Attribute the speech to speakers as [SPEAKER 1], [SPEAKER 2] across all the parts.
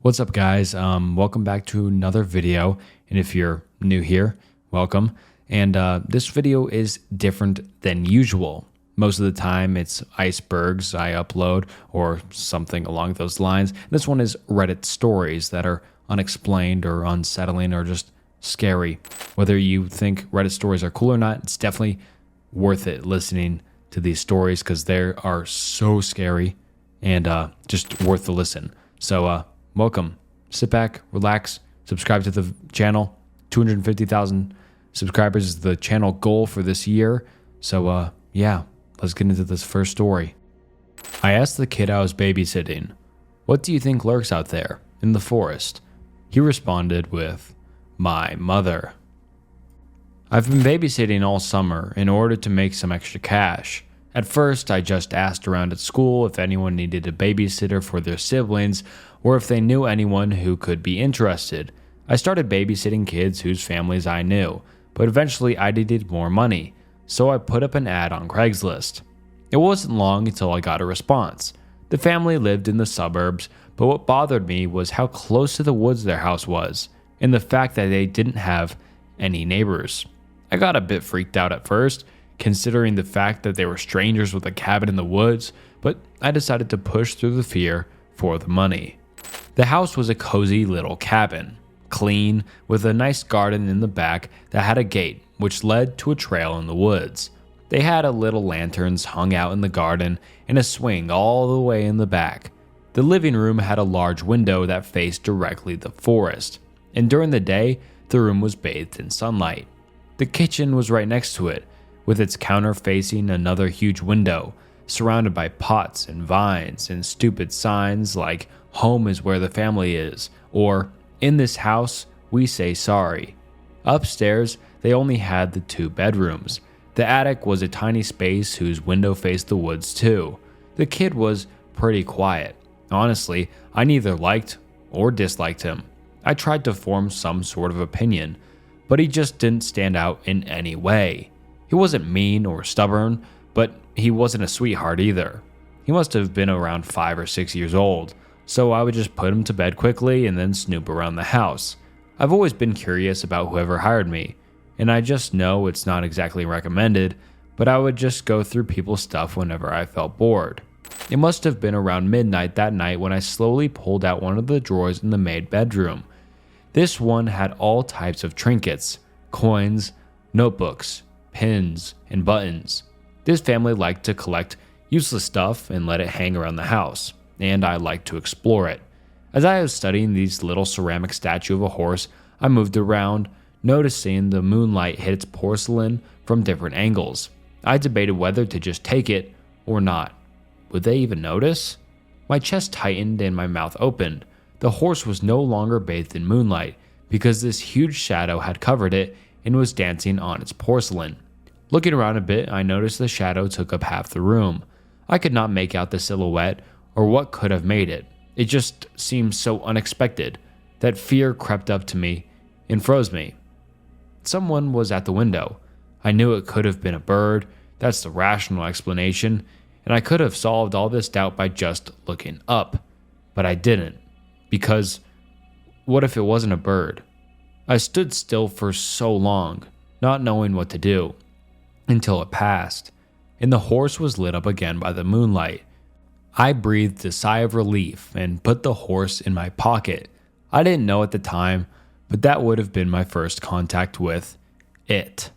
[SPEAKER 1] What's up, guys? Welcome back to another video. And if you're new here, welcome. And this video is different than usual. Most of the time it's icebergs I upload or something along those lines. This one is Reddit stories that are unexplained or unsettling or just scary. Whether you think Reddit stories are cool or not, it's definitely worth it listening to these stories because they are so scary and just worth the listen. So welcome. Sit back, relax, subscribe to the channel. 250,000 subscribers is the channel goal for this year. So yeah, let's get into this first story. I asked the kid I was babysitting, "What do you think lurks out there in the forest?" He responded with, "My mother." I've been babysitting all summer in order to make some extra cash. At first, I just asked around at school if anyone needed a babysitter for their siblings or if they knew anyone who could be interested. I started babysitting kids whose families I knew, but eventually I needed more money, so I put up an ad on Craigslist. It wasn't long until I got a response. The family lived in the suburbs, but what bothered me was how close to the woods their house was, and the fact that they didn't have any neighbors. I got a bit freaked out at first, considering the fact that they were strangers with a cabin in the woods, but I decided to push through the fear for the money. The house was a cozy little cabin, clean, with a nice garden in the back that had a gate which led to a trail in the woods. They had a little lanterns hung out in the garden and a swing all the way in the back. The living room had a large window that faced directly the forest, and during the day, the room was bathed in sunlight. The kitchen was right next to it, with its counter facing another huge window, surrounded by pots and vines and stupid signs like "Home is where the family is," or "In this house, we say sorry." Upstairs, they only had the 2 bedrooms. The attic was a tiny space whose window faced the woods too. The kid was pretty quiet. Honestly, I neither liked or disliked him. I tried to form some sort of opinion, but he just didn't stand out in any way. He wasn't mean or stubborn, but he wasn't a sweetheart either. He must have been around 5 or 6 years old, so I would just put him to bed quickly and then snoop around the house. I've always been curious about whoever hired me, and I just know it's not exactly recommended, but I would just go through people's stuff whenever I felt bored. It must have been around midnight that night when I slowly pulled out one of the drawers in the maid bedroom. This one had all types of trinkets, coins, notebooks, pins, and buttons. This family liked to collect useless stuff and let it hang around the house, and I liked to explore it. As I was studying this little ceramic statue of a horse, I moved around, noticing the moonlight hit its porcelain from different angles. I debated whether to just take it or not. Would they even notice? My chest tightened and my mouth opened. The horse was no longer bathed in moonlight because this huge shadow had covered it and was dancing on its porcelain. Looking around a bit, I noticed the shadow took up half the room. I could not make out the silhouette or what could have made it. It just seemed so unexpected that fear crept up to me and froze me. Someone was at the window. I knew it could have been a bird. That's the rational explanation, and I could have solved all this doubt by just looking up. But I didn't, because what if it wasn't a bird? I stood still for so long, not knowing what to do, until it passed, and the horse was lit up again by the moonlight. I breathed a sigh of relief and put the horse in my pocket. I didn't know at the time, but that would have been my first contact with it.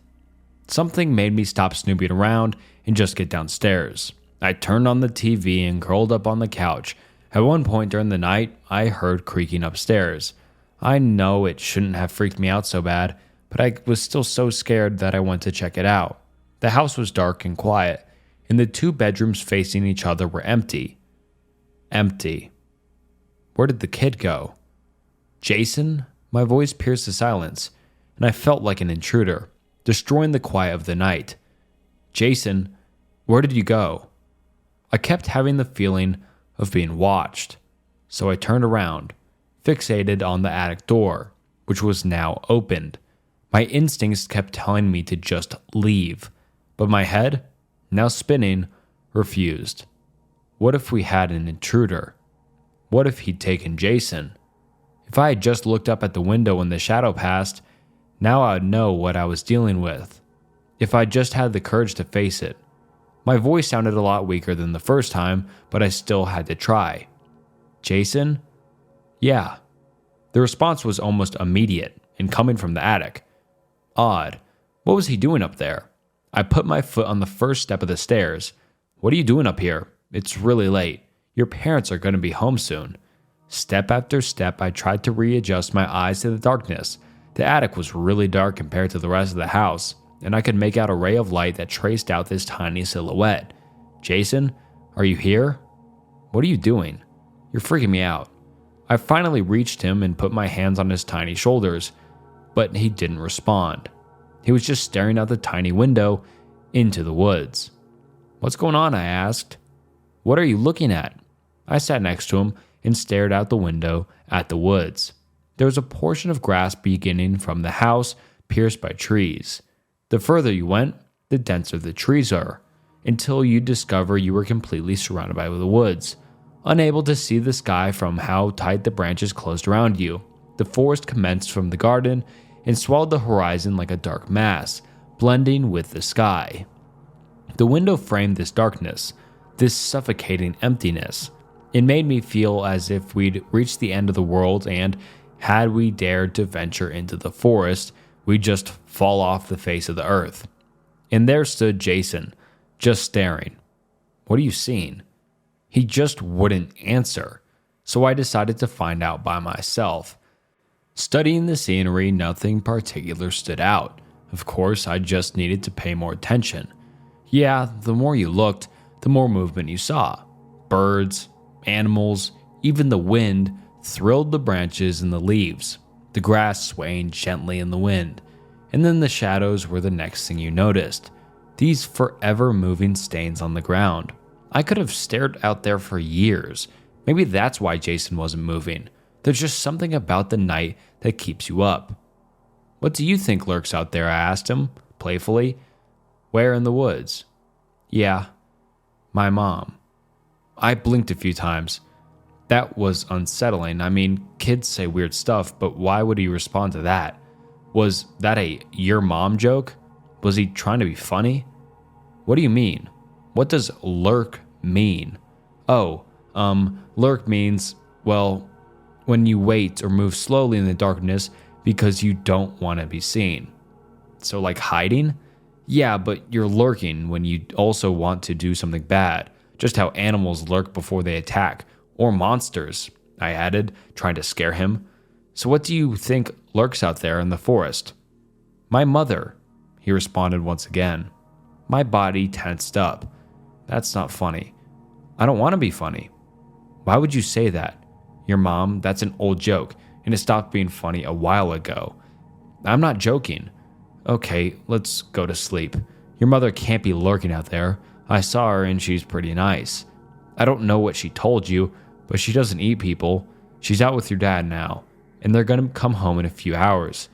[SPEAKER 1] Something made me stop snooping around and just get downstairs. I turned on the TV and curled up on the couch. At one point during the night, I heard creaking upstairs. I know it shouldn't have freaked me out so bad, but I was still so scared that I went to check it out. The house was dark and quiet, and the 2 bedrooms facing each other were empty. Empty. Where did the kid go? Jason? My voice pierced the silence, and I felt like an intruder, destroying the quiet of the night. Jason, where did you go? I kept having the feeling of being watched, so I turned around, fixated on the attic door, which was now opened. My instincts kept telling me to just leave, but my head, now spinning, refused. What if we had an intruder? What if he'd taken Jason? If I had just looked up at the window when the shadow passed, now I would know what I was dealing with. If I just had the courage to face it. My voice sounded a lot weaker than the first time, but I still had to try. Jason? Yeah. The response was almost immediate and coming from the attic. Odd. What was he doing up there? I put my foot on the first step of the stairs. What are you doing up here? It's really late. Your parents are going to be home soon. Step after step, I tried to readjust my eyes to the darkness. The attic was really dark compared to the rest of the house, and I could make out a ray of light that traced out this tiny silhouette. Jason, are you here? What are you doing? You're freaking me out. I finally reached him and put my hands on his tiny shoulders, but he didn't respond. He was just staring out the tiny window into the woods. What's going on? I asked. What are you looking at? I sat next to him and stared out the window at the woods. There was a portion of grass beginning from the house, pierced by trees. The further you went, the denser the trees are, until you discover you were completely surrounded by the woods. Unable to see the sky from how tight the branches closed around you, the forest commenced from the garden and swallowed the horizon like a dark mass, blending with the sky. The window framed this darkness, this suffocating emptiness. It made me feel as if we'd reached the end of the world, and had we dared to venture into the forest, we'd just fall off the face of the earth. And there stood Jason, just staring. What are you seeing? He just wouldn't answer, so I decided to find out by myself. Studying the scenery, nothing particular stood out. Of course, I just needed to pay more attention. Yeah, the more you looked, the more movement you saw. Birds, animals, even the wind thrilled the branches and the leaves, the grass swaying gently in the wind. And then the shadows were the next thing you noticed. These forever moving stains on the ground. I could have stared out there for years. Maybe that's why Jason wasn't moving. There's just something about the night that keeps you up. What do you think lurks out there? I asked him, playfully. Where in the woods? Yeah, my mom. I blinked a few times. That was unsettling. I mean, kids say weird stuff, but why would he respond to that? Was that a your mom joke? Was he trying to be funny? What do you mean? What does lurk mean? Oh, lurk means, well, when you wait or move slowly in the darkness because you don't want to be seen. So like hiding? Yeah, but you're lurking when you also want to do something bad. Just how animals lurk before they attack. Or monsters, I added, trying to scare him. So what do you think lurks out there in the forest? My mother, he responded once again. My body tensed up. That's not funny. I don't want to be funny. Why would you say that? Your mom, that's an old joke, and it stopped being funny a while ago. I'm not joking. Okay, let's go to sleep. Your mother can't be lurking out there. I saw her and she's pretty nice. I don't know what she told you, but she doesn't eat people. She's out with your dad now, and they're going to come home in a few hours.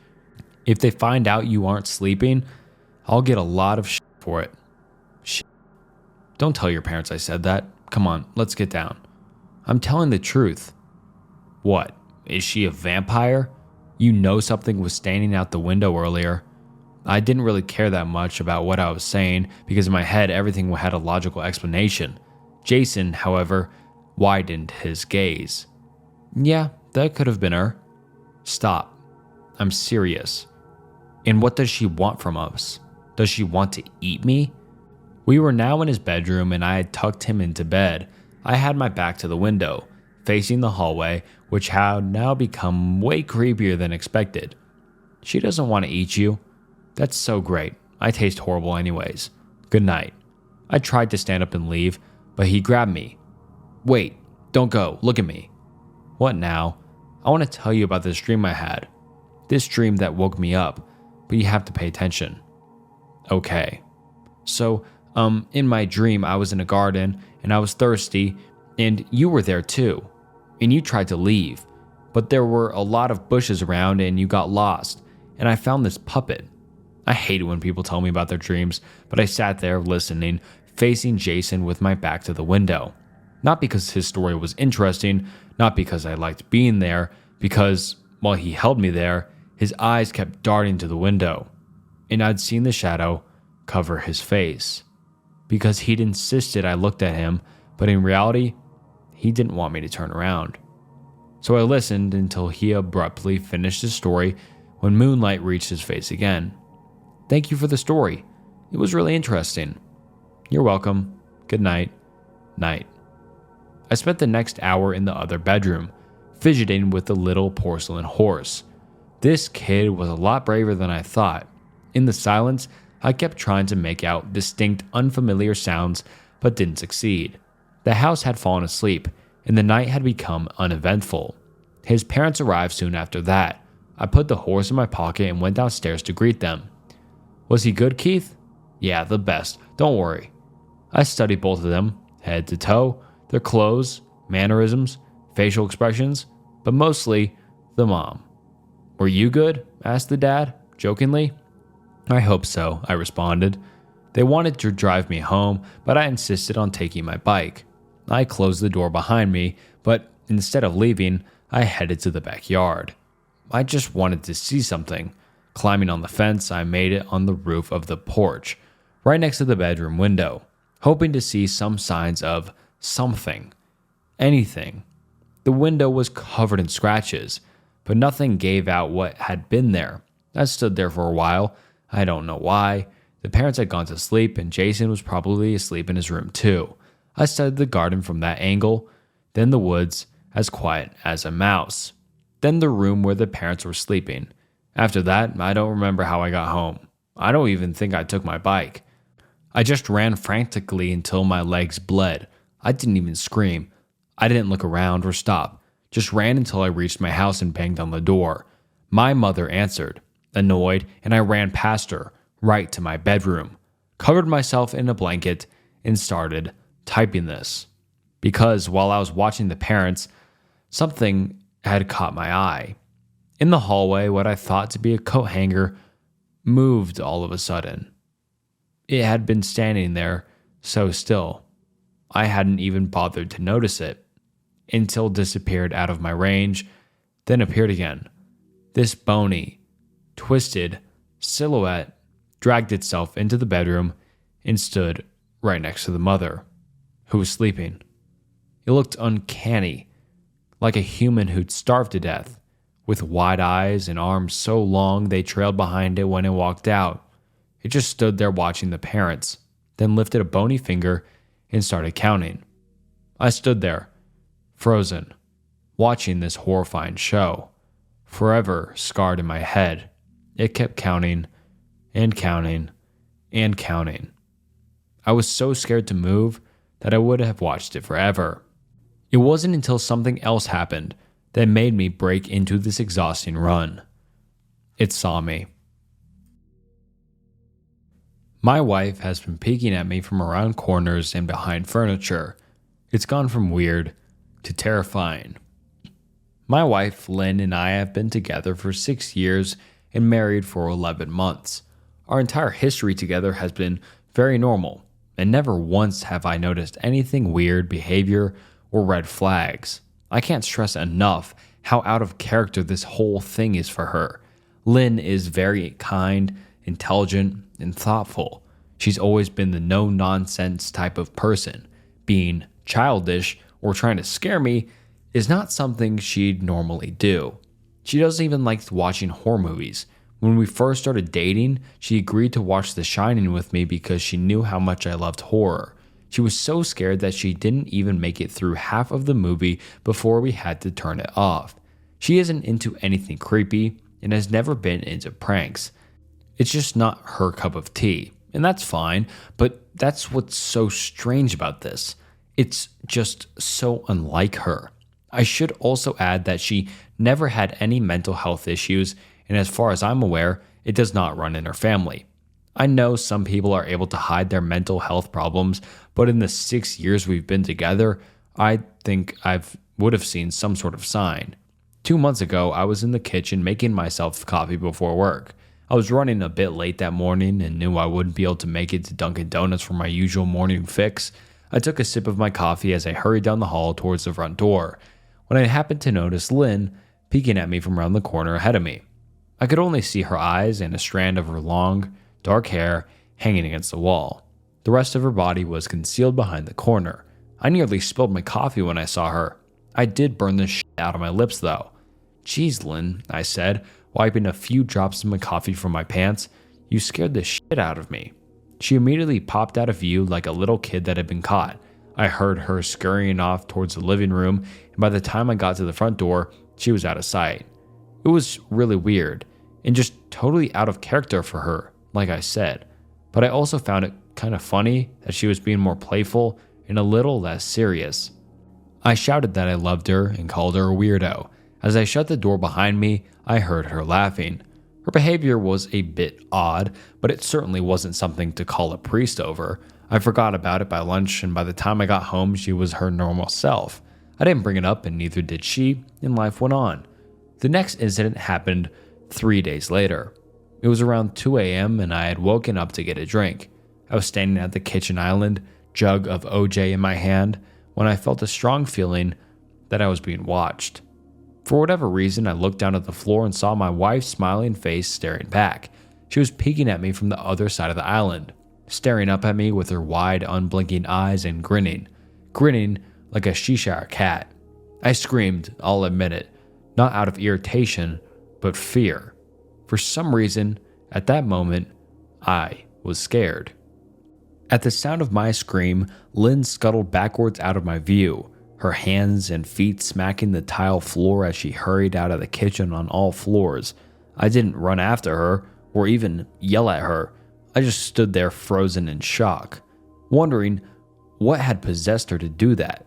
[SPEAKER 1] If they find out you aren't sleeping, I'll get a lot of shit for it. Shit. Don't tell your parents I said that. Come on, let's get down. I'm telling the truth. What? Is she a vampire? You know something was standing out the window earlier. I didn't really care that much about what I was saying because in my head everything had a logical explanation. Jason, however, widened his gaze. Yeah, that could have been her. Stop. I'm serious. And what does she want from us? Does she want to eat me? We were now in his bedroom and I had tucked him into bed. I had my back to the window, facing the hallway, which had now become way creepier than expected. She doesn't want to eat you. That's so great. I taste horrible anyways. Good night. I tried to stand up and leave, but he grabbed me. Wait, don't go. Look at me. What now? I want to tell you about this dream I had. This dream that woke me up, but you have to pay attention. Okay. So, in my dream, I was in a garden and I was thirsty, and you were there too. And you tried to leave, but there were a lot of bushes around and you got lost, and I found this puppet. I hate it when people tell me about their dreams, but I sat there listening, facing Jason with my back to the window. Not because his story was interesting, not because I liked being there, because while he held me there, his eyes kept darting to the window, and I'd seen the shadow cover his face. Because he'd insisted I looked at him, but in reality, he didn't want me to turn around. So I listened until he abruptly finished his story when moonlight reached his face again. "Thank you for the story. It was really interesting." "You're welcome. Good night." Night. I spent the next hour in the other bedroom, fidgeting with the little porcelain horse. This kid was a lot braver than I thought. In the silence, I kept trying to make out distinct, unfamiliar sounds, but didn't succeed. The house had fallen asleep, and the night had become uneventful. His parents arrived soon after that. I put the horse in my pocket and went downstairs to greet them. "Was he good, Keith?" "Yeah, the best. Don't worry." I studied both of them, head to toe, their clothes, mannerisms, facial expressions, but mostly the mom. "Were you good?" asked the dad, jokingly. "I hope so," I responded. They wanted to drive me home, but I insisted on taking my bike. I closed the door behind me, but instead of leaving, I headed to the backyard. I just wanted to see something. Climbing on the fence, I made it on the roof of the porch, right next to the bedroom window, hoping to see some signs of something. Anything. The window was covered in scratches, but nothing gave out what had been there. I stood there for a while. I don't know why. The parents had gone to sleep, and Jason was probably asleep in his room too. I studied the garden from that angle, then the woods, as quiet as a mouse. Then the room where the parents were sleeping. After that, I don't remember how I got home. I don't even think I took my bike. I just ran frantically until my legs bled. I didn't even scream. I didn't look around or stop. Just ran until I reached my house and banged on the door. My mother answered, annoyed, and I ran past her, right to my bedroom, covered myself in a blanket, and started typing this. Because while I was watching the parents, something had caught my eye. In the hallway, what I thought to be a coat hanger moved all of a sudden. It had been standing there so still. I hadn't even bothered to notice it until it disappeared out of my range, then appeared again. This bony, twisted silhouette dragged itself into the bedroom and stood right next to the mother, who was sleeping. It looked uncanny, like a human who'd starved to death, with wide eyes and arms so long they trailed behind it when it walked out. It just stood there watching the parents, then lifted a bony finger and started counting. I stood there, frozen, watching this horrifying show, forever scarred in my head. It kept counting and counting and counting. I was so scared to move that I would have watched it forever. It wasn't until something else happened that made me break into this exhausting run. It saw me. My wife has been peeking at me from around corners and behind furniture. It's gone from weird to terrifying. My wife, Lynn, and I have been together for 6 years and married for 11 months. Our entire history together has been very normal, and never once have I noticed anything weird behavior or red flags. I can't stress enough how out of character this whole thing is for her. Lynn is very kind, intelligent, and thoughtful. She's always been the no-nonsense type of person. Being childish or trying to scare me is not something she'd normally do. She doesn't even like watching horror movies. When we first started dating, she agreed to watch The Shining with me because she knew how much I loved horror. She was so scared that she didn't even make it through half of the movie before we had to turn it off. She isn't into anything creepy and has never been into pranks. It's just not her cup of tea, and that's fine, but that's what's so strange about this. It's just so unlike her. I should also add that she never had any mental health issues, and as far as I'm aware, it does not run in her family. I know some people are able to hide their mental health problems, but in the 6 years we've been together, I think I would have seen some sort of sign. 2 months ago, I was in the kitchen making myself coffee before work. I was running a bit late that morning and knew I wouldn't be able to make it to Dunkin' Donuts for my usual morning fix. I took a sip of my coffee as I hurried down the hall towards the front door, when I happened to notice Lynn peeking at me from around the corner ahead of me. I could only see her eyes and a strand of her long, dark hair hanging against the wall. The rest of her body was concealed behind the corner. I nearly spilled my coffee when I saw her. I did burn the shit out of my lips though. "Geez, Lynn," I said, wiping a few drops of my coffee from my pants. "You scared the shit out of me." She immediately popped out of view like a little kid that had been caught. I heard her scurrying off towards the living room, and by the time I got to the front door, she was out of sight. It was really weird, and just totally out of character for her, like I said. But I also found it kind of funny that she was being more playful and a little less serious. I shouted that I loved her and called her a weirdo. As I shut the door behind me, I heard her laughing. Her behavior was a bit odd, but it certainly wasn't something to call a priest over. I forgot about it by lunch, and by the time I got home, she was her normal self. I didn't bring it up, and neither did she, and life went on. The next incident happened 3 days later. It was around 2 a.m., and I had woken up to get a drink. I was standing at the kitchen island, jug of OJ in my hand, when I felt a strong feeling that I was being watched. For whatever reason, I looked down at the floor and saw my wife's smiling face staring back. She was peeking at me from the other side of the island, staring up at me with her wide, unblinking eyes and grinning like a Cheshire cat. I screamed, I'll admit it, not out of irritation, but fear. For some reason, at that moment, I was scared. At the sound of my scream, Lynn scuttled backwards out of my view, her hands and feet smacking the tile floor as she hurried out of the kitchen on all floors. I didn't run after her or even yell at her. I just stood there frozen in shock, wondering what had possessed her to do that.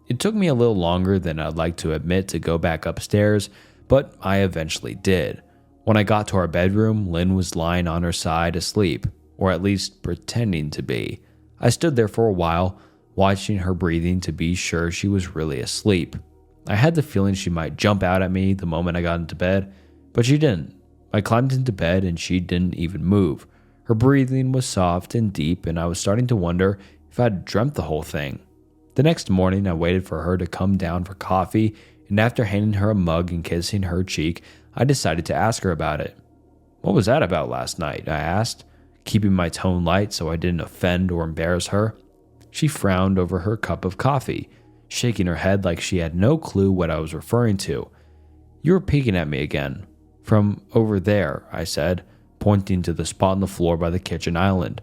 [SPEAKER 1] It took me a little longer than I'd like to admit to go back upstairs, but I eventually did. When I got to our bedroom, Lynn was lying on her side asleep, or at least pretending to be. I stood there for a while, watching her breathing to be sure she was really asleep. I had the feeling she might jump out at me the moment I got into bed, but she didn't. I climbed into bed and she didn't even move. Her breathing was soft and deep, and I was starting to wonder if I'd dreamt the whole thing. The next morning, I waited for her to come down for coffee, and after handing her a mug and kissing her cheek, I decided to ask her about it. "What was that about last night?" I asked, keeping my tone light so I didn't offend or embarrass her. She frowned over her cup of coffee, shaking her head like she had no clue what I was referring to. "You were peeking at me again. From over there," I said, pointing to the spot on the floor by the kitchen island.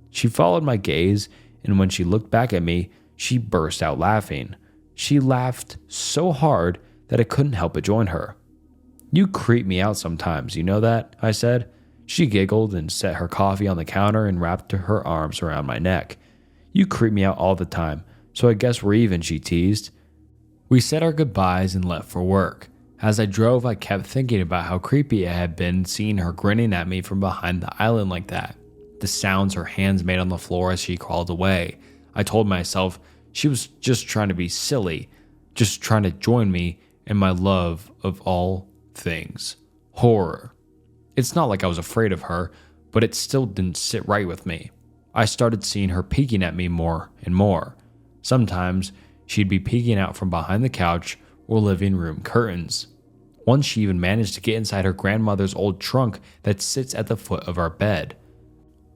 [SPEAKER 1] She followed my gaze, and when she looked back at me, she burst out laughing. She laughed so hard that I couldn't help but join her. "You creep me out sometimes, you know that?" I said. She giggled and set her coffee on the counter and wrapped her arms around my neck. "You creep me out all the time, so I guess we're even," she teased. We said our goodbyes and left for work. As I drove, I kept thinking about how creepy it had been seeing her grinning at me from behind the island like that. The sounds her hands made on the floor as she crawled away. I told myself she was just trying to be silly, just trying to join me in my love of all things horror. It's not like I was afraid of her, but it still didn't sit right with me. I started seeing her peeking at me more and more. Sometimes she'd be peeking out from behind the couch or living room curtains. Once she even managed to get inside her grandmother's old trunk that sits at the foot of our bed.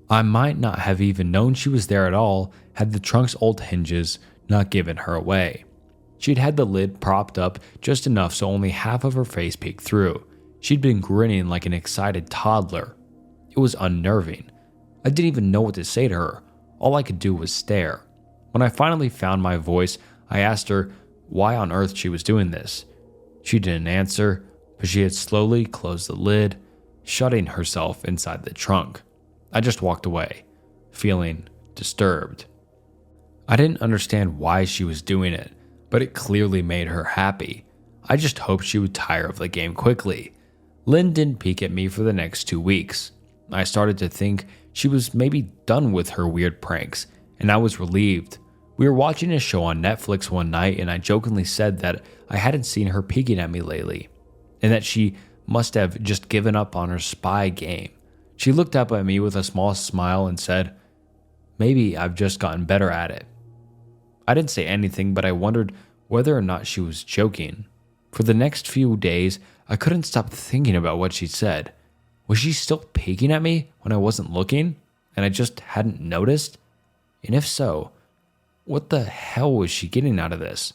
[SPEAKER 1] I might not have even known she was there at all had the trunk's old hinges not given her away. She'd had the lid propped up just enough so only half of her face peeked through. She'd been grinning like an excited toddler. It was unnerving. I didn't even know what to say to her. All I could do was stare. When I finally found my voice, I asked her why on earth she was doing this. She didn't answer, but she had slowly closed the lid, shutting herself inside the trunk. I just walked away, feeling disturbed. I didn't understand why she was doing it, but it clearly made her happy. I just hoped she would tire of the game quickly. Lynn didn't peek at me for the next 2 weeks. I started to think she was maybe done with her weird pranks, and I was relieved. We were watching a show on Netflix one night, and I jokingly said that I hadn't seen her peeking at me lately, and that she must have just given up on her spy game. She looked up at me with a small smile and said, "Maybe I've just gotten better at it." I didn't say anything, but I wondered whether or not she was joking. For the next few days, I couldn't stop thinking about what she said. Was she still peeking at me when I wasn't looking, and I just hadn't noticed? And if so, what the hell was she getting out of this?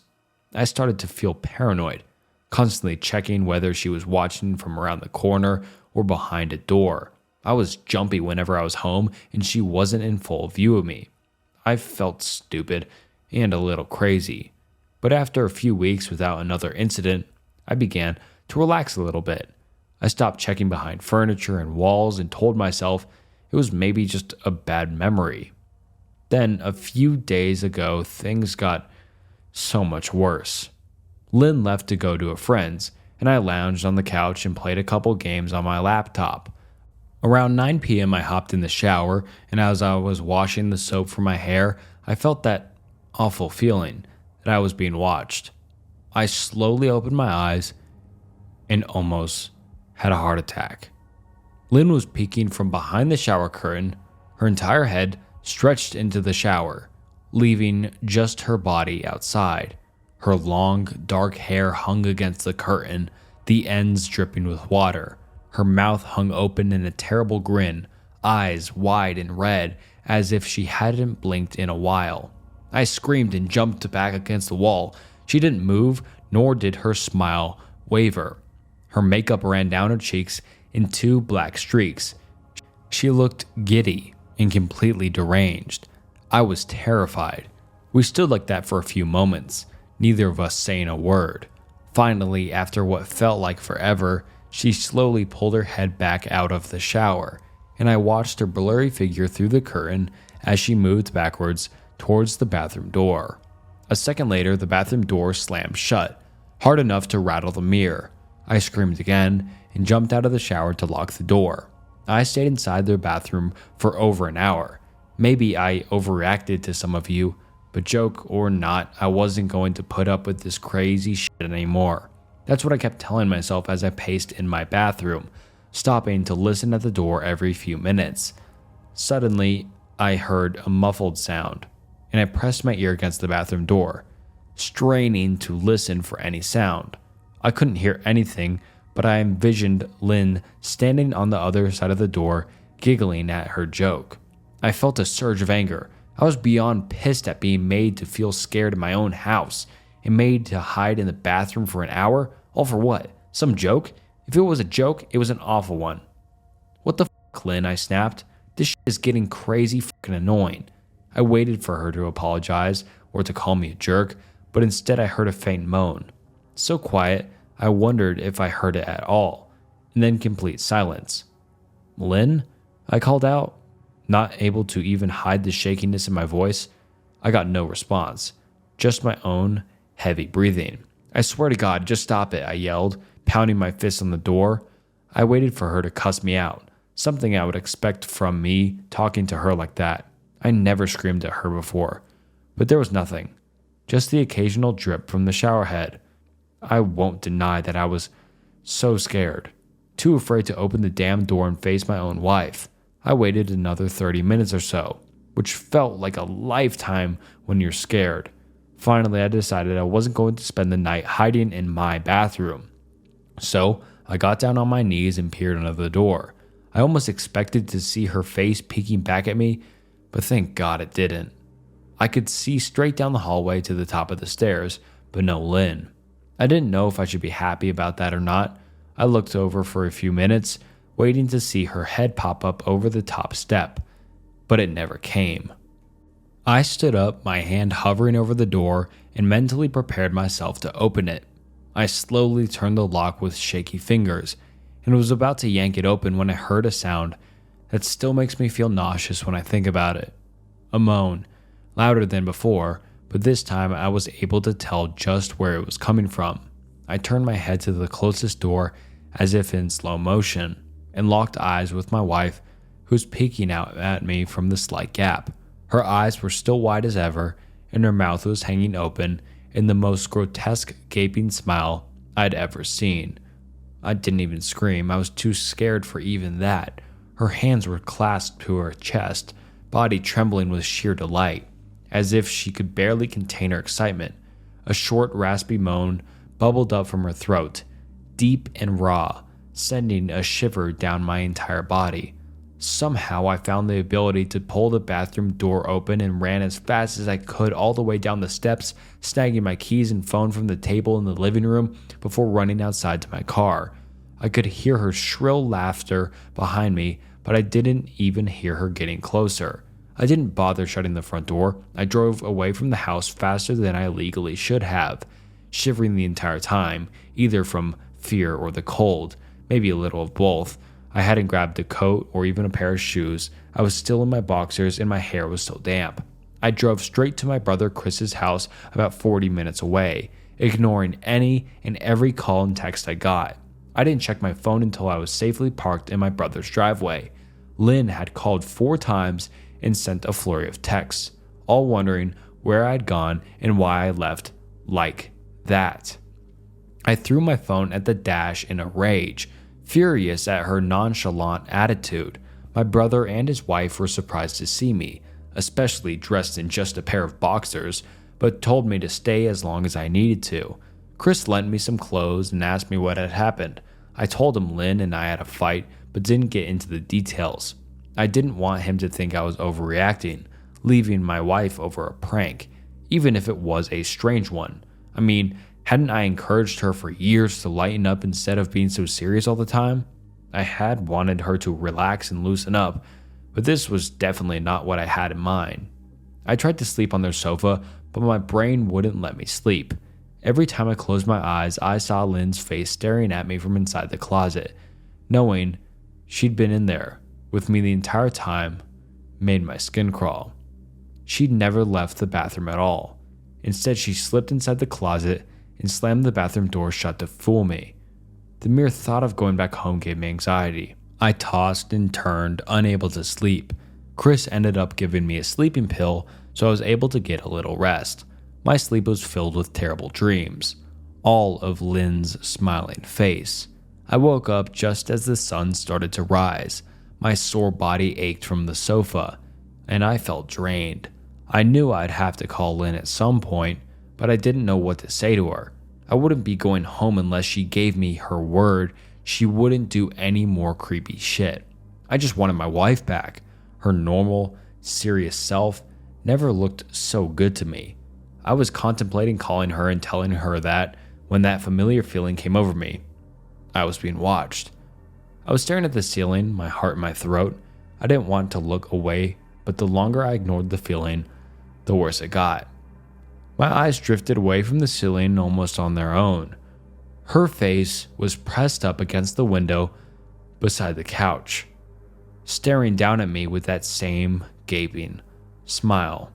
[SPEAKER 1] I started to feel paranoid, constantly checking whether she was watching from around the corner or behind a door. I was jumpy whenever I was home and she wasn't in full view of me. I felt stupid and a little crazy. But after a few weeks without another incident, I began to relax a little bit. I stopped checking behind furniture and walls and told myself it was maybe just a bad memory. Then, a few days ago, things got so much worse. Lynn left to go to a friend's, and I lounged on the couch and played a couple games on my laptop. Around 9 p.m., I hopped in the shower, and as I was washing the soap from my hair, I felt that awful feeling that I was being watched. I slowly opened my eyes and almost had a heart attack. Lynn was peeking from behind the shower curtain, her entire head stretched into the shower, leaving just her body outside. Her long, dark hair hung against the curtain, the ends dripping with water. Her mouth hung open in a terrible grin, eyes wide and red, as if she hadn't blinked in a while. I screamed and jumped back against the wall. She didn't move, nor did her smile waver. Her makeup ran down her cheeks in 2 black streaks. She looked giddy and completely deranged. I was terrified. We stood like that for a few moments, neither of us saying a word. Finally, after what felt like forever, she slowly pulled her head back out of the shower, and I watched her blurry figure through the curtain as she moved backwards towards the bathroom door. A second later, the bathroom door slammed shut, hard enough to rattle the mirror. I screamed again and jumped out of the shower to lock the door. I stayed inside the bathroom for over an hour. Maybe I overreacted to some of you, but joke or not, I wasn't going to put up with this crazy shit anymore. That's what I kept telling myself as I paced in my bathroom, stopping to listen at the door every few minutes. Suddenly, I heard a muffled sound, and I pressed my ear against the bathroom door, straining to listen for any sound. I couldn't hear anything, but I envisioned Lynn standing on the other side of the door, giggling at her joke. I felt a surge of anger. I was beyond pissed at being made to feel scared in my own house and made to hide in the bathroom for an hour. All for what? Some joke? If it was a joke, it was an awful one. What the fuck, Lynn? I snapped. This shit is getting crazy fucking annoying. I waited for her to apologize or to call me a jerk, but instead I heard a faint moan. So quiet, I wondered if I heard it at all, and then complete silence. Lynn? I called out, not able to even hide the shakiness in my voice. I got no response, just my own heavy breathing. I swear to God, just stop it, I yelled, pounding my fist on the door. I waited for her to cuss me out, something I would expect from me talking to her like that. I never screamed at her before, but there was nothing, just the occasional drip from the shower head. I won't deny that I was so scared, too afraid to open the damn door and face my own wife. I waited another 30 minutes or so, which felt like a lifetime when you're scared. Finally, I decided I wasn't going to spend the night hiding in my bathroom. So, I got down on my knees and peered under the door. I almost expected to see her face peeking back at me, but thank God it didn't. I could see straight down the hallway to the top of the stairs, but no Lynn. I didn't know if I should be happy about that or not. I looked over for a few minutes, waiting to see her head pop up over the top step, but it never came. I stood up, my hand hovering over the door, and mentally prepared myself to open it. I slowly turned the lock with shaky fingers, and was about to yank it open when I heard a sound that still makes me feel nauseous when I think about it. A moan, louder than before, but this time I was able to tell just where it was coming from. I turned my head to the closest door as if in slow motion, and locked eyes with my wife, who's peeking out at me from the slight gap. Her eyes were still wide as ever, and her mouth was hanging open in the most grotesque gaping smile I'd ever seen. I didn't even scream. I was too scared for even that. Her hands were clasped to her chest, body trembling with sheer delight, as if she could barely contain her excitement. A short, raspy moan bubbled up from her throat, deep and raw, sending a shiver down my entire body. Somehow I found the ability to pull the bathroom door open and ran as fast as I could all the way down the steps, snagging my keys and phone from the table in the living room before running outside to my car. I could hear her shrill laughter behind me, but I didn't even hear her getting closer. I didn't bother shutting the front door. I drove away from the house faster than I legally should have, shivering the entire time, either from fear or the cold, maybe a little of both. I hadn't grabbed a coat or even a pair of shoes. I was still in my boxers and my hair was still damp. I drove straight to my brother Chris's house about 40 minutes away, ignoring any and every call and text I got. I didn't check my phone until I was safely parked in my brother's driveway. Lynn had called 4 times and sent a flurry of texts, all wondering where I'd gone and why I left like that. I threw my phone at the dash in a rage, furious at her nonchalant attitude. My brother and his wife were surprised to see me, especially dressed in just a pair of boxers, but told me to stay as long as I needed to. Chris lent me some clothes and asked me what had happened. I told him Lynn and I had a fight, but didn't get into the details. I didn't want him to think I was overreacting, leaving my wife over a prank, even if it was a strange one. I mean, hadn't I encouraged her for years to lighten up instead of being so serious all the time? I had wanted her to relax and loosen up, but this was definitely not what I had in mind. I tried to sleep on their sofa, but my brain wouldn't let me sleep. Every time I closed my eyes, I saw Lynn's face staring at me from inside the closet. Knowing she'd been in there with me the entire time made my skin crawl. She'd never left the bathroom at all. Instead, she slipped inside the closet and slammed the bathroom door shut to fool me. The mere thought of going back home gave me anxiety. I tossed and turned, unable to sleep. Chris ended up giving me a sleeping pill, so I was able to get a little rest. My sleep was filled with terrible dreams, all of Lynn's smiling face. I woke up just as the sun started to rise. My sore body ached from the sofa, and I felt drained. I knew I'd have to call Lynn at some point, but I didn't know what to say to her. I wouldn't be going home unless she gave me her word she wouldn't do any more creepy shit. I just wanted my wife back. Her normal, serious self never looked so good to me. I was contemplating calling her and telling her that when that familiar feeling came over me. I was being watched. I was staring at the ceiling, my heart in my throat. I didn't want to look away, but the longer I ignored the feeling, the worse it got. My eyes drifted away from the ceiling almost on their own. Her face was pressed up against the window beside the couch, staring down at me with that same gaping smile.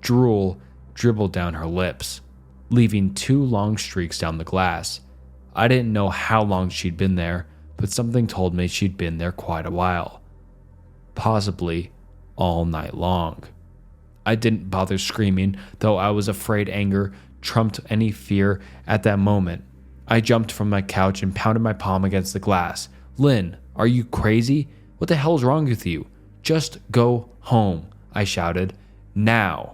[SPEAKER 1] Drool dribbled down her lips, leaving 2 long streaks down the glass. I didn't know how long she'd been there, but something told me she'd been there quite a while. Possibly all night long. I didn't bother screaming, though I was afraid anger trumped any fear at that moment. I jumped from my couch and pounded my palm against the glass. "Lynn, are you crazy? What the hell's wrong with you? Just go home," I shouted. "Now."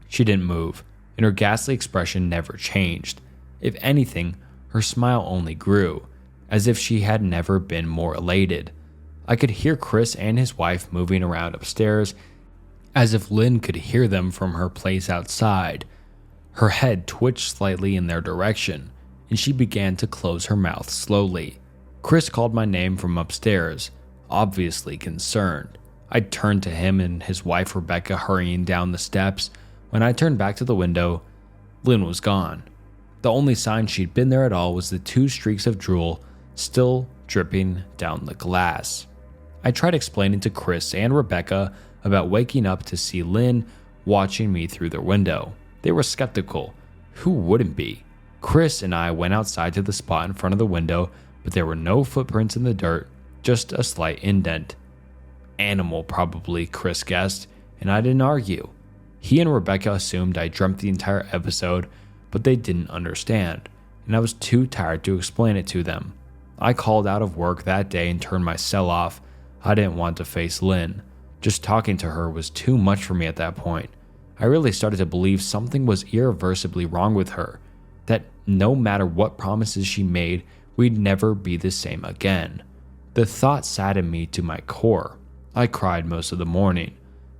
[SPEAKER 1] She didn't move, and her ghastly expression never changed. If anything, her smile only grew, as if she had never been more elated. I could hear Chris and his wife moving around upstairs, as if Lynn could hear them from her place outside. Her head twitched slightly in their direction, and she began to close her mouth slowly. Chris called my name from upstairs, obviously concerned. I turned to him and his wife Rebecca hurrying down the steps. When I turned back to the window, Lynn was gone. The only sign she'd been there at all was the 2 streaks of drool still dripping down the glass. I tried explaining to Chris and Rebecca about waking up to see Lynn watching me through their window. They were skeptical. Who wouldn't be? Chris and I went outside to the spot in front of the window, but there were no footprints in the dirt, just a slight indent. Animal, probably, Chris guessed, and I didn't argue. He and Rebecca assumed I dreamt the entire episode, but they didn't understand, and I was too tired to explain it to them. I called out of work that day and turned my cell off. I didn't want to face Lynn. Just talking to her was too much for me at that point. I really started to believe something was irreversibly wrong with her. that no matter what promises she made, we'd never be the same again. The thought saddened me to my core. I cried most of the morning.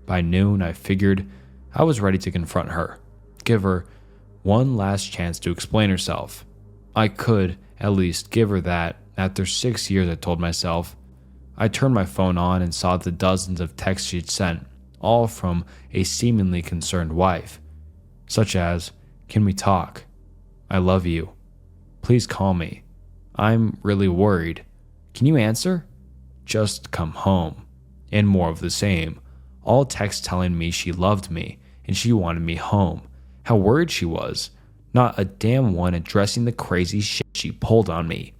[SPEAKER 1] By noon, I figured I was ready to confront her, give her one last chance to explain herself. I could at least give her that. After 6 years, I told myself. I turned my phone on and saw the dozens of texts she'd sent, all from a seemingly concerned wife, such as, "Can we talk? I love you. Please call me. I'm really worried. Can you answer? Just come home." And more of the same, all texts telling me she loved me and she wanted me home, how worried she was. Not a damn one addressing the crazy shit she pulled on me.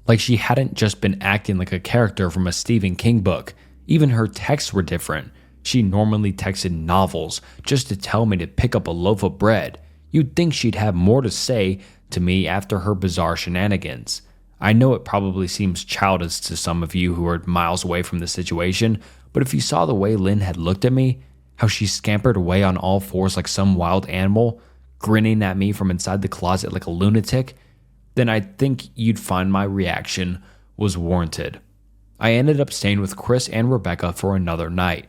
[SPEAKER 1] Like she hadn't just been acting like a character from a Stephen King book. Even her texts were different. She normally texted novels just to tell me to pick up a loaf of bread. You'd think she'd have more to say to me after her bizarre shenanigans. I know it probably seems childish to some of you who are miles away from the situation, but if you saw the way Lynn had looked at me, how she scampered away on all fours like some wild animal, grinning at me from inside the closet like a lunatic, then I think you'd find my reaction was warranted. I ended up staying with Chris and Rebecca for another night.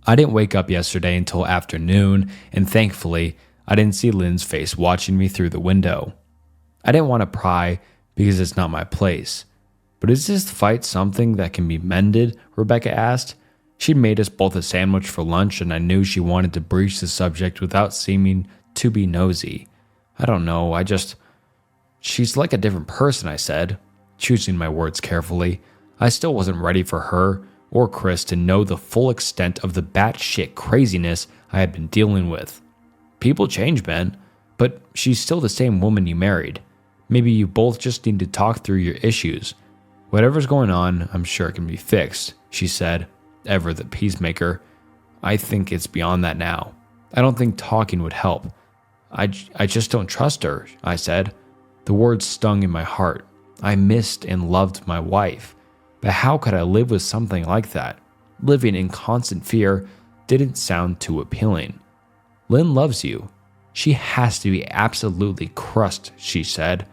[SPEAKER 1] I didn't wake up yesterday until afternoon, and thankfully, I didn't see Lynn's face watching me through the window. I didn't want to pry because it's not my place. But is this fight something that can be mended? Rebecca asked. She'd made us both a sandwich for lunch, and I knew she wanted to breach the subject without seeming to be nosy. I don't know, She's like a different person, I said, choosing my words carefully. I still wasn't ready for her or Chris to know the full extent of the batshit craziness I had been dealing with. People change, Ben, but she's still the same woman you married. Maybe you both just need to talk through your issues. Whatever's going on, I'm sure it can be fixed, she said, ever the peacemaker. I think it's beyond that now. I don't think talking would help. I just don't trust her, I said. The words stung in my heart. I missed and loved my wife. But how could I live with something like that? Living in constant fear didn't sound too appealing. Lynn loves you. She has to be absolutely crushed, she said.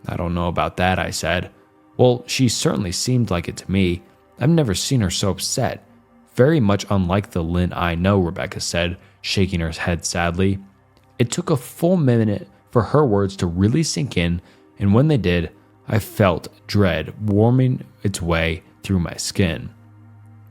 [SPEAKER 1] I don't know about that, I said. Well, she certainly seemed like it to me. I've never seen her so upset. Very much unlike the Lynn I know, Rebecca said, shaking her head sadly. It took a full minute for her words to really sink in, and when they did, I felt dread warming its way through my skin.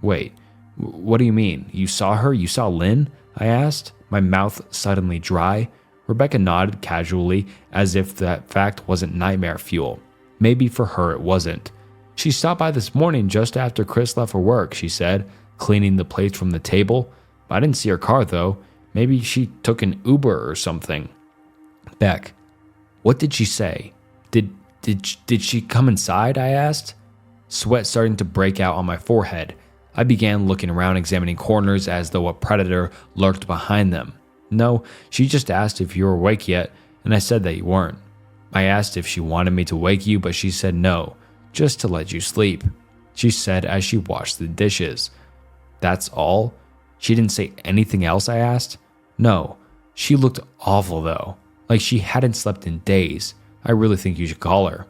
[SPEAKER 1] Wait, what do you mean? You saw her? You saw Lynn? I asked, my mouth suddenly dry. Rebecca nodded casually, as if that fact wasn't nightmare fuel. Maybe for her it wasn't. She stopped by this morning just after Chris left for work, she said, cleaning the plates from the table. I didn't see her car, though. Maybe she took an Uber or something. Beck, what did she say? Did she come inside? I asked. Sweat starting to break out on my forehead. I began looking around, examining corners as though a predator lurked behind them. No, she just asked if you were awake yet, and I said that you weren't. I asked if she wanted me to wake you, but she said no, just to let you sleep, she said as she washed the dishes. That's all? She didn't say anything else, I asked. No, she looked awful though, like she hadn't slept in days. I really think you should call her.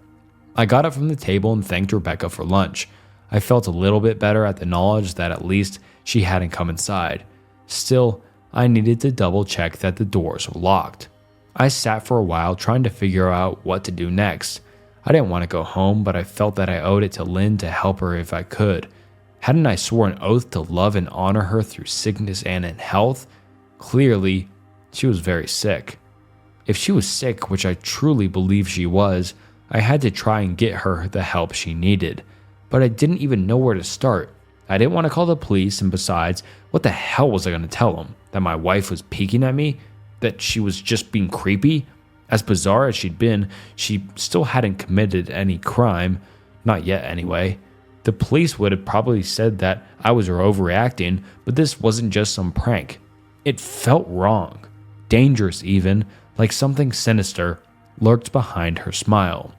[SPEAKER 1] I got up from the table and thanked Rebecca for lunch. I felt a little bit better at the knowledge that at least she hadn't come inside. Still, I needed to double check that the doors were locked. I sat for a while trying to figure out what to do next. I didn't want to go home, but I felt that I owed it to Lynn to help her if I could. Hadn't I sworn an oath to love and honor her through sickness and in health? Clearly, she was very sick. If she was sick, which I truly believe she was, I had to try and get her the help she needed. But I didn't even know where to start. I didn't want to call the police, and besides, what the hell was I going to tell them? That my wife was peeking at me? That she was just being creepy? As bizarre as she'd been, she still hadn't committed any crime. Not yet, anyway. The police would have probably said that I was overreacting, but this wasn't just some prank. It felt wrong. Dangerous even, like something sinister lurked behind her smile.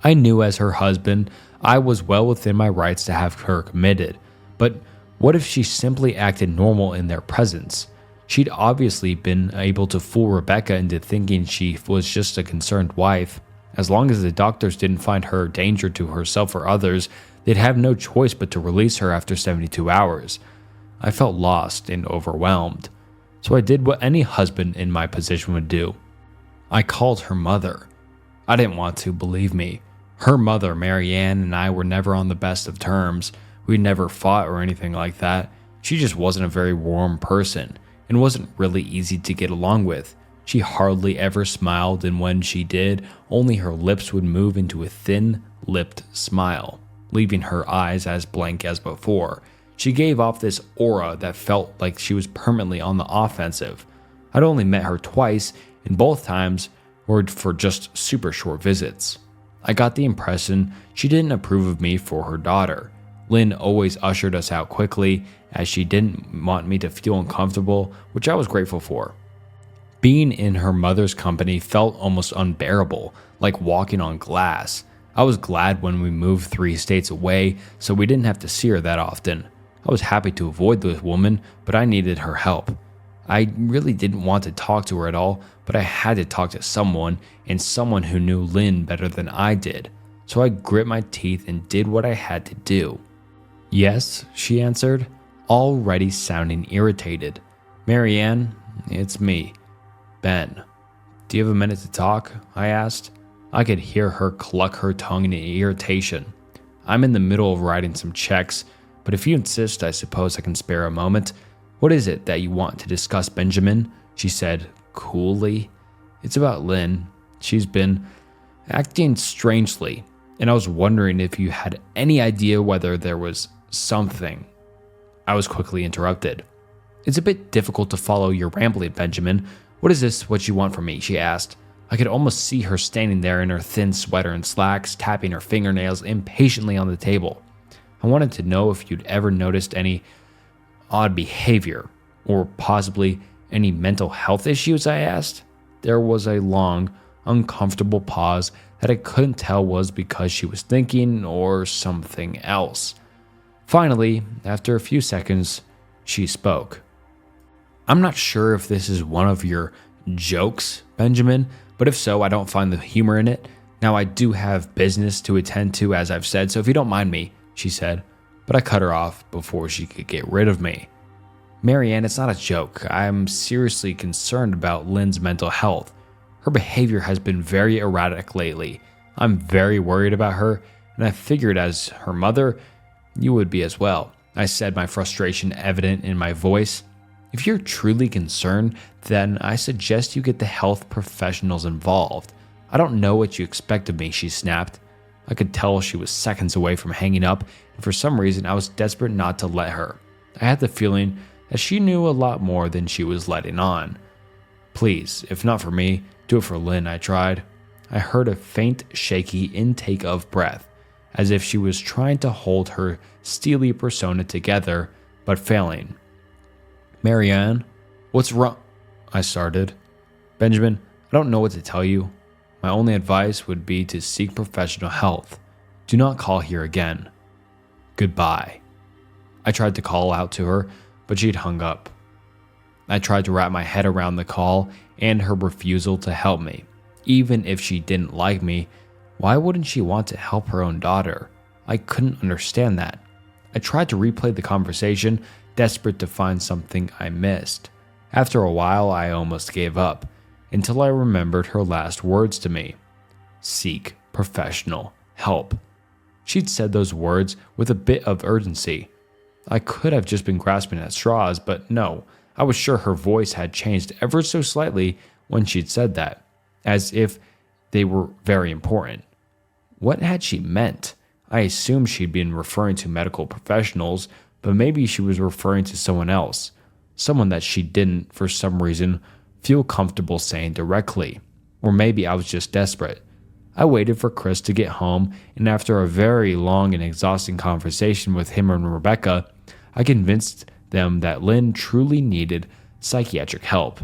[SPEAKER 1] I knew as her husband, I was well within my rights to have her committed, but what if she simply acted normal in their presence? She'd obviously been able to fool Rebecca into thinking she was just a concerned wife. As long as the doctors didn't find her a danger to herself or others, they'd have no choice but to release her after 72 hours. I felt lost and overwhelmed, so I did what any husband in my position would do. I called her mother. I didn't want to, believe me. Her mother, Marianne, and I were never on the best of terms. We never fought or anything like that. She just wasn't a very warm person and wasn't really easy to get along with. She hardly ever smiled, and when she did, only her lips would move into a thin-lipped smile, leaving her eyes as blank as before. She gave off this aura that felt like she was permanently on the offensive. I'd only met her twice, and both times were for just super short visits. I got the impression she didn't approve of me for her daughter. Lynn always ushered us out quickly, as she didn't want me to feel uncomfortable, which I was grateful for. Being in her mother's company felt almost unbearable, like walking on glass. I was glad when we moved 3 states away, so we didn't have to see her that often. I was happy to avoid this woman, but I needed her help. I really didn't want to talk to her at all, but I had to talk to someone, and someone who knew Lynn better than I did. So I grit my teeth and did what I had to do. "Yes," she answered, already sounding irritated. "Marianne, it's me, Ben. Do you have a minute to talk?" I asked. I could hear her cluck her tongue in irritation. "I'm in the middle of writing some checks, but if you insist, I suppose I can spare a moment. What is it that you want to discuss, Benjamin?" she said coolly. "It's about Lynn. She's been acting strangely, and I was wondering if you had any idea whether there was something." I was quickly interrupted. "It's a bit difficult to follow your rambling, Benjamin. What is this what you want from me?" she asked. I could almost see her standing there in her thin sweater and slacks, tapping her fingernails impatiently on the table. "I wanted to know if you'd ever noticed any odd behavior, or possibly any mental health issues," I asked. There was a long, uncomfortable pause that I couldn't tell was because she was thinking or something else. Finally, after a few seconds, she spoke. "I'm not sure if this is one of your jokes, Benjamin, but if so, I don't find the humor in it. Now, I do have business to attend to, as I've said, so if you don't mind me," she said, but I cut her off before she could get rid of me. "Marianne, it's not a joke. I'm seriously concerned about Lynn's mental health. Her behavior has been very erratic lately. I'm very worried about her, and I figured as her mother, you would be as well," I said, my frustration evident in my voice. "If you're truly concerned, then I suggest you get the health professionals involved. I don't know what you expect of me," she snapped. I could tell she was seconds away from hanging up, and for some reason I was desperate not to let her. I had the feeling that she knew a lot more than she was letting on. "Please, if not for me, do it for Lynn," I tried. I heard a faint, shaky intake of breath, as if she was trying to hold her steely persona together, but failing. "Marianne, what's wrong?" I started. "Benjamin, I don't know what to tell you. My only advice would be to seek professional help. Do not call here again. Goodbye." I tried to call out to her, but she'd hung up. I tried to wrap my head around the call and her refusal to help me. Even if she didn't like me, why wouldn't she want to help her own daughter? I couldn't understand that. I tried to replay the conversation, desperate to find something I missed. After a while, I almost gave up, until I remembered her last words to me. Seek professional help. She'd said those words with a bit of urgency. I could have just been grasping at straws, but no, I was sure her voice had changed ever so slightly when she'd said that, as if they were very important. What had she meant? I assumed she'd been referring to medical professionals, but maybe she was referring to someone else, someone that she didn't, for some reason, feel comfortable saying directly. Or maybe I was just desperate. I waited for Chris to get home, and after a very long and exhausting conversation with him and Rebecca, I convinced them that Lynn truly needed psychiatric help.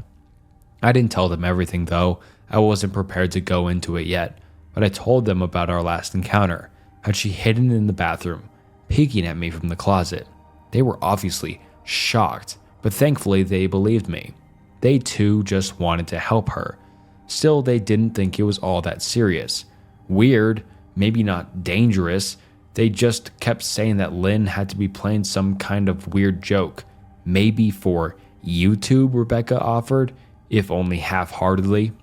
[SPEAKER 1] I didn't tell them everything, though. I wasn't prepared to go into it yet, but I told them about our last encounter, how she hidden in the bathroom, peeking at me from the closet. They were obviously shocked, but thankfully they believed me. They too just wanted to help her. Still, they didn't think it was all that serious. Weird, maybe not dangerous. They just kept saying that Lynn had to be playing some kind of weird joke. Maybe for YouTube, Rebecca offered, if only half-heartedly.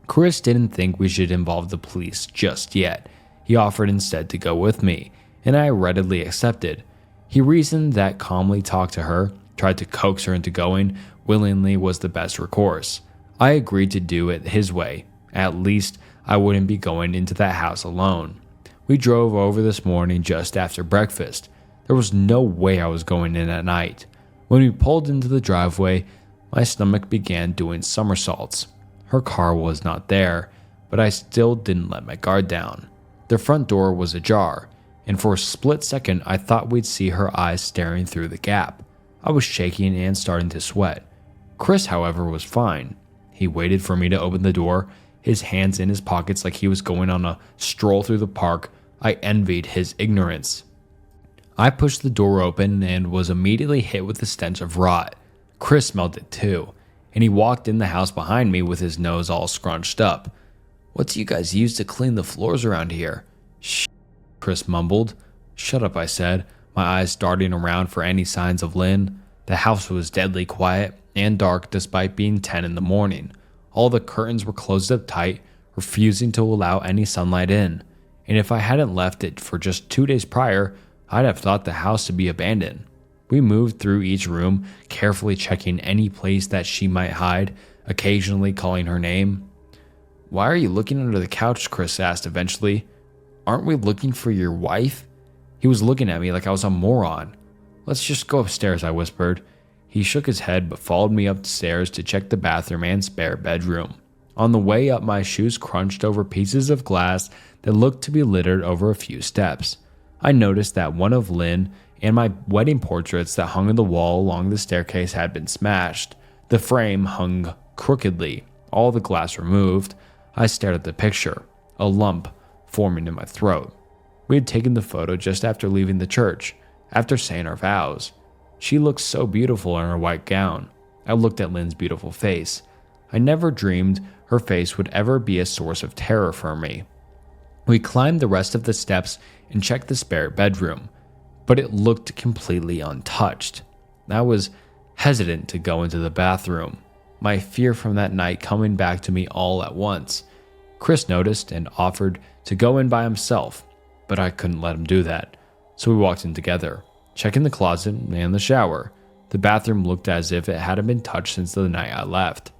[SPEAKER 1] Chris didn't think we should involve the police just yet. He offered instead to go with me, and I readily accepted. He reasoned that calmly talk to her, tried to coax her into going willingly was the best recourse. I agreed to do it his way. At least I wouldn't be going into that house alone. We drove over this morning just after breakfast. There was no way I was going in at night. When we pulled into the driveway, my stomach began doing somersaults. Her car was not there, but I still didn't let my guard down. The front door was ajar, and for a split second I thought we'd see her eyes staring through the gap. I was shaking and starting to sweat. Chris, however, was fine. He waited for me to open the door, his hands in his pockets like he was going on a stroll through the park. I envied his ignorance. I pushed the door open and was immediately hit with the stench of rot. Chris smelled it too, and he walked in the house behind me with his nose all scrunched up. "What do you guys use to clean the floors around here?" "Shh," Chris mumbled. "Shut up," I said, my eyes darting around for any signs of Lynn. The house was deadly quiet and dark despite being 10 in the morning. All the curtains were closed up tight, refusing to allow any sunlight in. And if I hadn't left it for just 2 days prior, I'd have thought the house to be abandoned. We moved through each room, carefully checking any place that she might hide, occasionally calling her name. "Why are you looking under the couch?" Chris asked eventually. "Aren't we looking for your wife?" He was looking at me like I was a moron. "Let's just go upstairs," I whispered. He shook his head but followed me upstairs to check the bathroom and spare bedroom. On the way up, my shoes crunched over pieces of glass that looked to be littered over a few steps. I noticed that one of Lynn and my wedding portraits that hung on the wall along the staircase had been smashed. The frame hung crookedly, all the glass removed. I stared at the picture, a lump forming in my throat. We had taken the photo just after leaving the church, after saying our vows. She looked so beautiful in her white gown. I looked at Lynn's beautiful face. I never dreamed her face would ever be a source of terror for me. We climbed the rest of the steps and checked the spare bedroom, but it looked completely untouched. I was hesitant to go into the bathroom, my fear from that night coming back to me all at once. Chris noticed and offered to go in by himself, but I couldn't let him do that, so we walked in together, checking the closet and the shower. The bathroom looked as if it hadn't been touched since the night I left.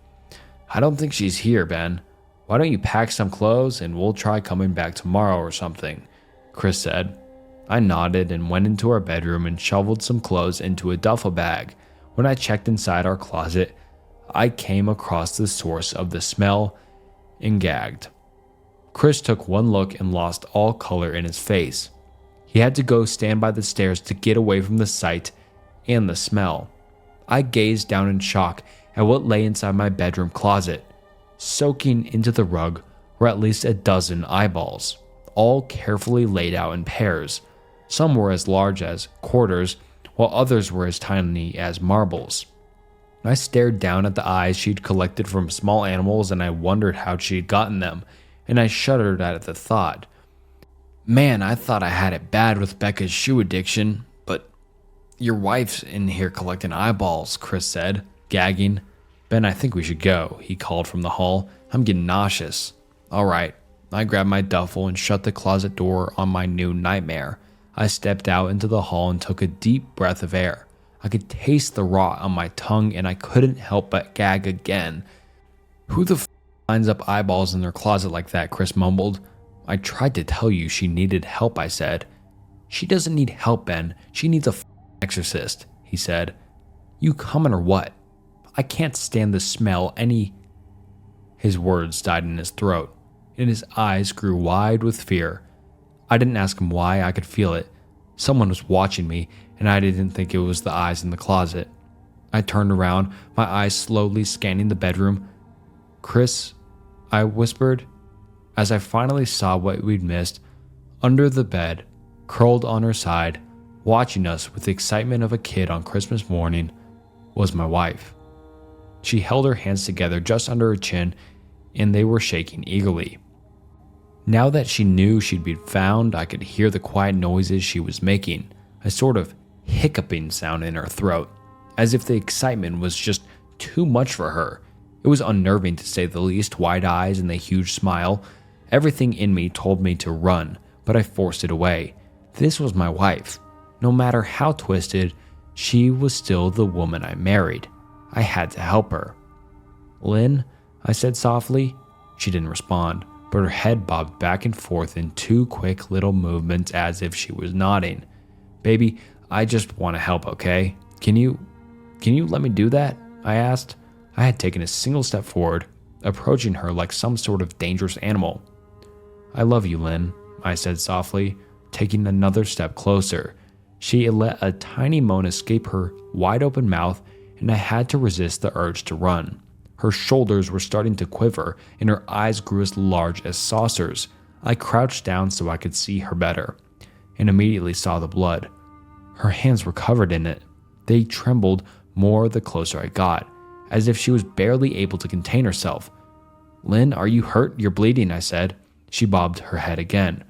[SPEAKER 1] "I don't think she's here, Ben. Why don't you pack some clothes and we'll try coming back tomorrow or something," Chris said. I nodded and went into our bedroom and shoveled some clothes into a duffel bag. When I checked inside our closet, I came across the source of the smell and gagged. Chris took one look and lost all color in his face. He had to go stand by the stairs to get away from the sight and the smell. I gazed down in shock at what lay inside my bedroom closet. Soaking into the rug were at least a dozen eyeballs, all carefully laid out in pairs. Some were as large as quarters, while others were as tiny as marbles. I stared down at the eyes she'd collected from small animals and I wondered how she'd gotten them, and I shuddered at the thought. "Man, I thought I had it bad with Becca's shoe addiction, but your wife's in here collecting eyeballs," Chris said, gagging. "Ben, I think we should go," he called from the hall. "I'm getting nauseous." "All right." I grabbed my duffel and shut the closet door on my new nightmare. I stepped out into the hall and took a deep breath of air. I could taste the rot on my tongue and I couldn't help but gag again. "Who the lines up eyeballs in their closet like that?" Chris mumbled. "I tried to tell you she needed help," I said. "She doesn't need help, Ben. She needs a exorcist," he said. "You coming or what? I can't stand the smell any..." His words died in his throat, and his eyes grew wide with fear. I didn't ask him why, I could feel it. Someone was watching me, and I didn't think it was the eyes in the closet. I turned around, my eyes slowly scanning the bedroom. "Chris," I whispered, as I finally saw what we'd missed. Under the bed, curled on her side, watching us with the excitement of a kid on Christmas morning, was my wife. She held her hands together just under her chin, and they were shaking eagerly. Now that she knew she'd been found, I could hear the quiet noises she was making, a sort of hiccuping sound in her throat, as if the excitement was just too much for her. It was unnerving to say the least. Wide eyes and the huge smile. Everything in me told me to run, but I forced it away. This was my wife. No matter how twisted, she was still the woman I married. I had to help her. "Lynn," I said softly. She didn't respond, but her head bobbed back and forth in two quick little movements as if she was nodding. "Baby, I just want to help, okay? Can you let me do that?" I asked. I had taken a single step forward, approaching her like some sort of dangerous animal. "I love you, Lynn," I said softly, taking another step closer. She let a tiny moan escape her wide open mouth, and I had to resist the urge to run. Her shoulders were starting to quiver, and her eyes grew as large as saucers. I crouched down so I could see her better, and immediately saw the blood. Her hands were covered in it. They trembled more the closer I got, as if she was barely able to contain herself. "Lynn, are you hurt? You're bleeding," I said. She bobbed her head again,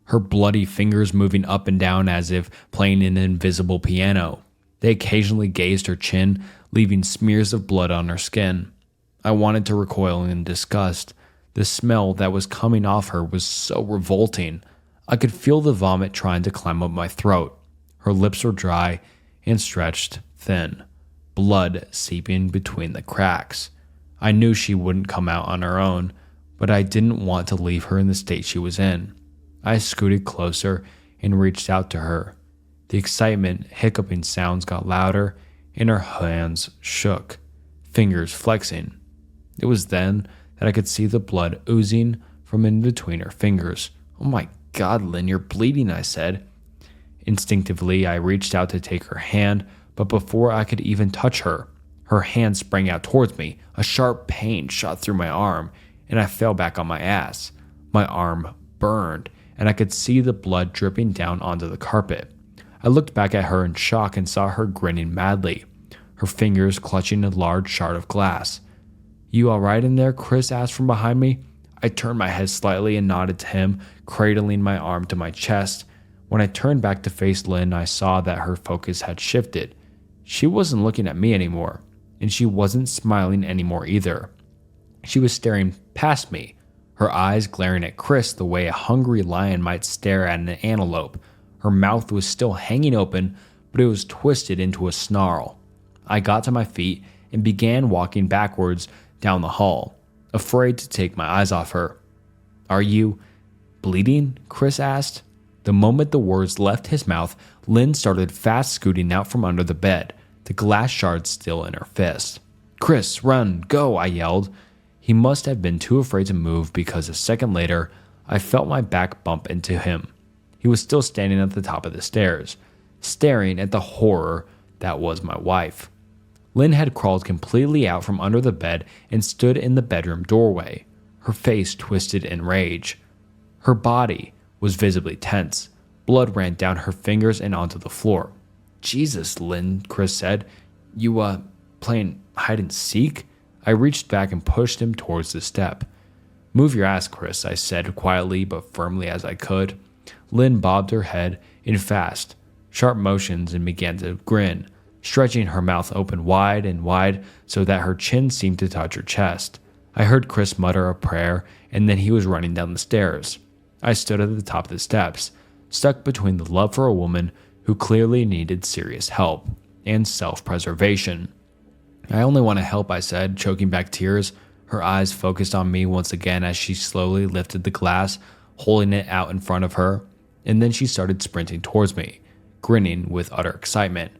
[SPEAKER 1] her bloody fingers moving up and down as if playing an invisible piano. They occasionally grazed her chin, leaving smears of blood on her skin. I wanted to recoil in disgust. The smell that was coming off her was so revolting. I could feel the vomit trying to climb up my throat. Her lips were dry and stretched thin, blood seeping between the cracks. I knew she wouldn't come out on her own, but I didn't want to leave her in the state she was in. I scooted closer and reached out to her. The excitement, hiccuping sounds got louder, and her hands shook, fingers flexing. It was then that I could see the blood oozing from in between her fingers. "Oh my God, Lynn, you're bleeding," I said. Instinctively, I reached out to take her hand, but before I could even touch her, her hand sprang out towards me. A sharp pain shot through my arm, and I fell back on my ass. My arm burned, and I could see the blood dripping down onto the carpet. I looked back at her in shock and saw her grinning madly, her fingers clutching a large shard of glass. "You all right in there?" Chris asked from behind me. I turned my head slightly and nodded to him, cradling my arm to my chest. When I turned back to face Lynn, I saw that her focus had shifted. She wasn't looking at me anymore, and she wasn't smiling anymore either. She was staring past me, her eyes glaring at Chris the way a hungry lion might stare at an antelope. Her mouth was still hanging open, but it was twisted into a snarl. I got to my feet and began walking backwards down the hall, afraid to take my eyes off her. "Are you bleeding?" Chris asked. The moment the words left his mouth, Lynn started fast scooting out from under the bed, the glass shard still in her fist. "Chris, run, go," I yelled. He must have been too afraid to move because a second later, I felt my back bump into him. He was still standing at the top of the stairs, staring at the horror that was my wife. Lynn had crawled completely out from under the bed and stood in the bedroom doorway, her face twisted in rage. Her body was visibly tense. Blood ran down her fingers and onto the floor. "Jesus, Lynn," Chris said. You playing hide and seek?" I reached back and pushed him towards the step. "Move your ass, Chris," I said quietly but firmly as I could. Lynn bobbed her head in fast, sharp motions and began to grin, stretching her mouth open wide and wide so that her chin seemed to touch her chest. I heard Chris mutter a prayer, and then he was running down the stairs. I stood at the top of the steps, stuck between the love for a woman who clearly needed serious help and self-preservation. "I only want to help," I said, choking back tears. Her eyes focused on me once again as she slowly lifted the glass, holding it out in front of her, and then she started sprinting towards me, grinning with utter excitement.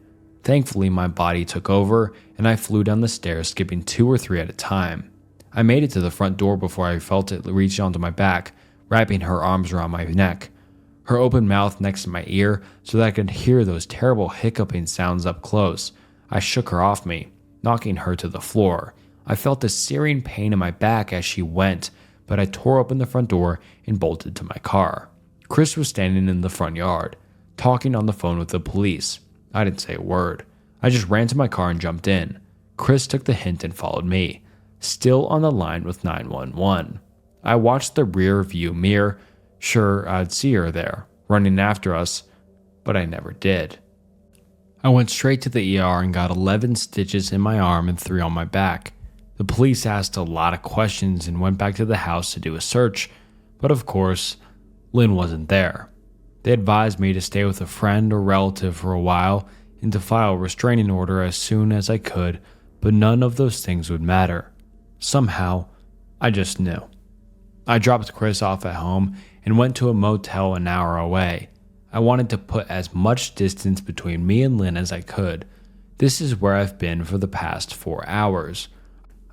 [SPEAKER 1] Thankfully, my body took over, and I flew down the stairs, skipping 2 or 3 at a time. I made it to the front door before I felt it reach onto my back, wrapping her arms around my neck, her open mouth next to my ear so that I could hear those terrible hiccuping sounds up close. I shook her off me, knocking her to the floor. I felt a searing pain in my back as she went, but I tore open the front door and bolted to my car. Chris was standing in the front yard, talking on the phone with the police. I didn't say a word. I just ran to my car and jumped in. Chris took the hint and followed me, still on the line with 911. I watched the rear view mirror. Sure, I'd see her there, running after us, but I never did. I went straight to the ER and got 11 stitches in my arm and 3 on my back. The police asked a lot of questions and went back to the house to do a search, but of course, Lynn wasn't there. They advised me to stay with a friend or relative for a while and to file a restraining order as soon as I could, but none of those things would matter. Somehow, I just knew. I dropped Chris off at home and went to a motel an hour away. I wanted to put as much distance between me and Lynn as I could. This is where I've been for the past 4 hours.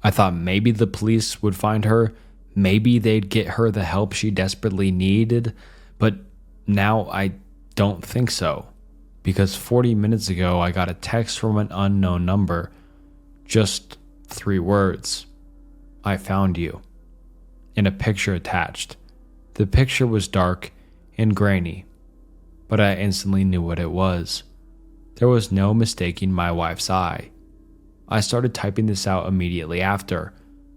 [SPEAKER 1] I thought maybe the police would find her, maybe they'd get her the help she desperately needed, but now I don't think so. Because 40 minutes ago I got a text from an unknown number. Just 3 words. I found you. And a picture attached. The picture was dark and grainy, but I instantly knew what it was. There was no mistaking my wife's eye. I started typing this out immediately after.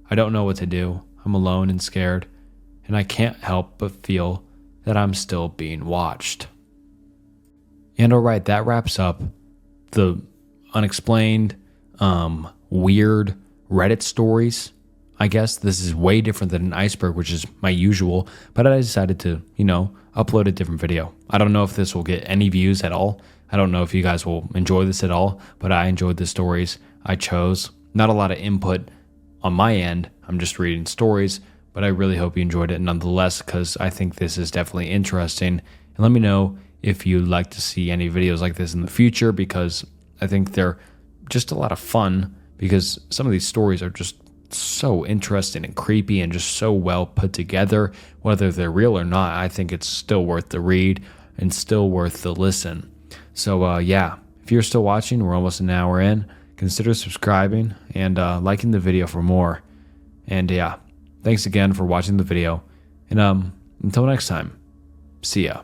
[SPEAKER 1] I don't know what to do. I'm alone and scared, and I can't help but feel that I'm still being watched. And alright, that wraps up the unexplained, weird Reddit stories. I guess this is way different than an iceberg, which is my usual, but I decided to, upload a different video. I don't know if this will get any views at all. I don't know if you guys will enjoy this at all, but I enjoyed the stories I chose. Not a lot of input on my end. I'm just reading stories, but I really hope you enjoyed it nonetheless, because I think this is definitely interesting. And let me know if you'd like to see any videos like this in the future, because I think they're just a lot of fun, because some of these stories are just so interesting and creepy and just so well put together. Whether they're real or not, I think it's still worth the read and still worth the listen. So if you're still watching, we're almost an hour in, consider subscribing and liking the video for more. And thanks again for watching the video, and until next time, see ya.